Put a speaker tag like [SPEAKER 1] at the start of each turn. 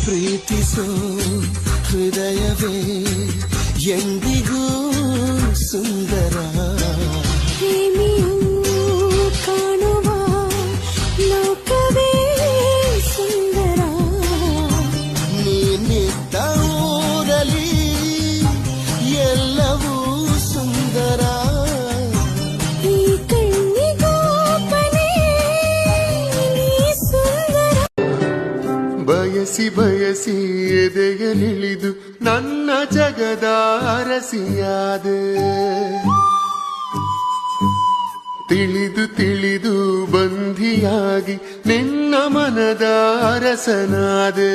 [SPEAKER 1] ಪ್ರೀತಿಸೋ ಹೃದಯವೇ ಎಂದಿಗೂ ಸುಂದರ.
[SPEAKER 2] ಪ್ರೇಮಿಯು ಕಾಣುವ ಲೋಕವೇ ಸುಂದರ.
[SPEAKER 1] ನೀನಿದ್ದ ಊರಲಿ ಎಲ್ಲವೂ ಸುಂದರ.
[SPEAKER 2] ಈ ಕಣ್ಣಿಗೋಪನೆ ನೀ ಸುಂದರ.
[SPEAKER 3] ಬಯಸಿ ಬಯಸಿ ಎದೆಯಲಿಳಿದು ನನ್ನ ಜಗದ ಅರಸಿಯಾದೆ. ತಿಳಿದು ತಿಳಿದು ಬಂಧಿಯಾಗಿ ನಿನ್ನ ಮನದ ಅರಸನಾದೆ.